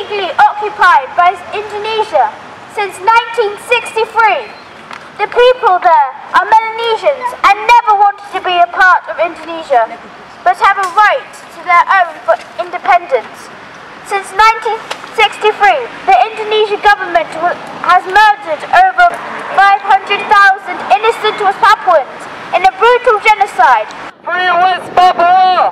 illegally occupied by Indonesia since 1963. The people there are Melanesians and never wanted to be a part of Indonesia, but have a right to their own independence. Since 1963, the Indonesian government has murdered over 500,000 innocent West Papuans in a brutal genocide. Free West Papua!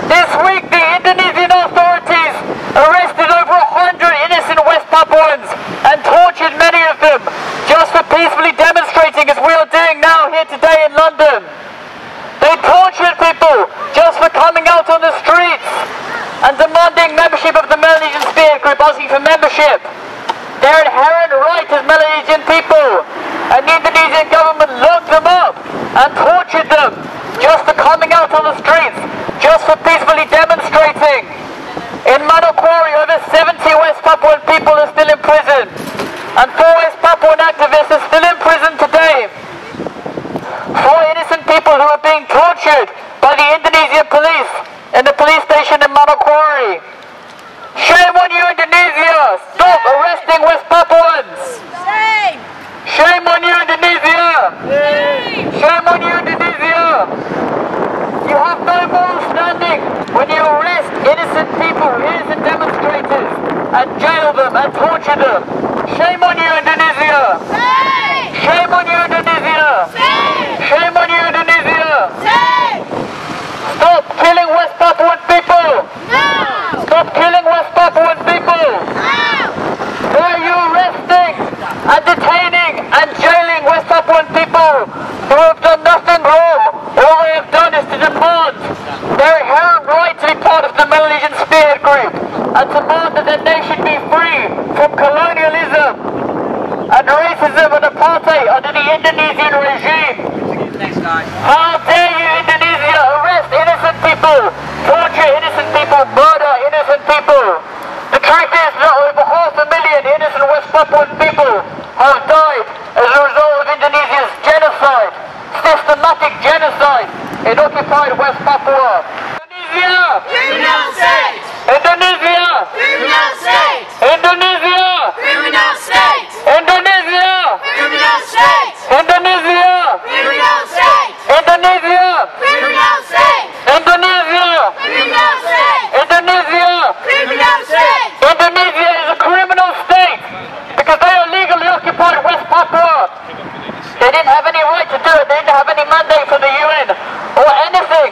This week the Indonesian authorities arrested over 100 innocent West Papuans and tortured many of them just for peacefully demonstrating as we are doing now here today in London. They tortured people just for coming out on the streets and demanding membership of the Melanesian Spirit Group, asking for membership. Their inherent right as Melanesian people, and the Indonesian government locked them up and tortured them just for coming out on the streets, just for peacefully demonstrating. In Manokwari, over 70 West Papuan people are still in prison, and 4 West Papuan activists are still in prison today. 4 innocent people who are being tortured by the Indonesian police in the police station in Manokwari. Shame on you, Indonesia! Stop arresting West Papuans! Shame! Shame on you, Indonesia! Shame! Shame on you, Indonesia! You have no moral standing when you arrest innocent people, innocent demonstrators, and jail them and torture them. Shame on you, Indonesia! Shame! Shame on you, Indonesia! Shame! Shame on you, Indonesia! Shame! Stop killing West Papuan people! No! Stop killing West Papuan people! No! Why are you arresting and detaining and jailing West Papuan people who have done nothing wrong? All they have done is to demand their inherent right to be part of the Melanesian Spirit Group and demand that their nation be free from colonialism and racism and apartheid under the Indonesian regime. How dare you, Indonesia, arrest innocent people, torture innocent people, murder innocent people? The truth is that over 500,000 innocent West Papuan people have died as a result of Indonesia's genocide, systematic genocide in occupied West Papua. Indonesia! Criminal state! Indonesia! Criminal state! Indonesia! Criminal state! Indonesia! Criminal state! Indonesia! Criminal state! Indonesia! Criminal state! Indonesia! Criminal state! Indonesia! Criminal state! Indonesia is a criminal state because they illegally occupied West Papua. They didn't have any right to do it. They didn't have any mandate from the UN or anything.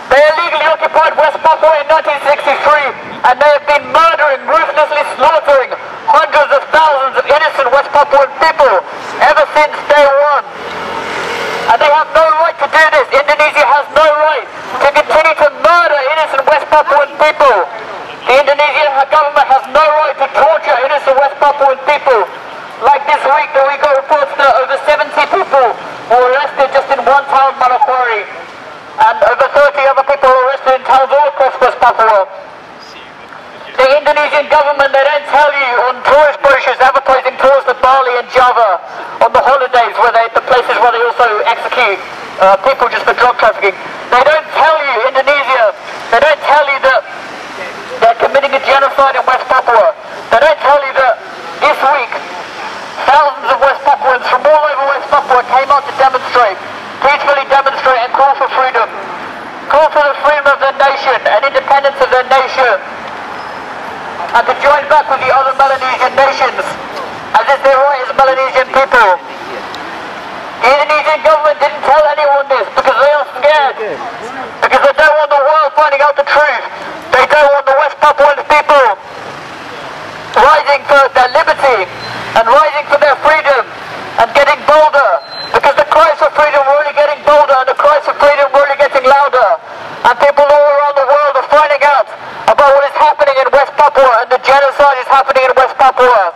They illegally occupied West Papua in 1963 and they have been murdering, ruthlessly slaughtering hundreds of thousands of innocent West Papuan people ever since day one. And they have no right to do this. Indonesia has no right to continue to murder innocent West Papuan people. The Indonesian government has no right to torture innocent West Papuan people. Like this week that we got reports that over 70 people were arrested just in one town, Manokwari, and over 30 other people were arrested in towns all across West Papua. The Indonesian government, they don't tell you on tourist brochures advertising tours to Bali and Java on the holidays, the places where they also execute people just for drug trafficking. They don't tell you, Indonesia, they don't tell you that they're committing a genocide in West Papua. They don't tell you that this week thousands of West Papuans from all over West Papua came out to demonstrate, peacefully demonstrate and call for freedom. Call for the freedom of their nation and independence of their nation. And to join back with the other Melanesian nations as is their right as Melanesian people. The Indonesian government didn't tell anyone this because they are scared. Because they don't want the world finding out the truth. They don't want the West Papuan people rising for their liberty and rising for their freedom and getting bolder. Because the cries for freedom were only getting bolder and the cries for freedom were only getting louder. And people all around the world are finding out about what is happening in West Papua and the genocide is happening in West Papua.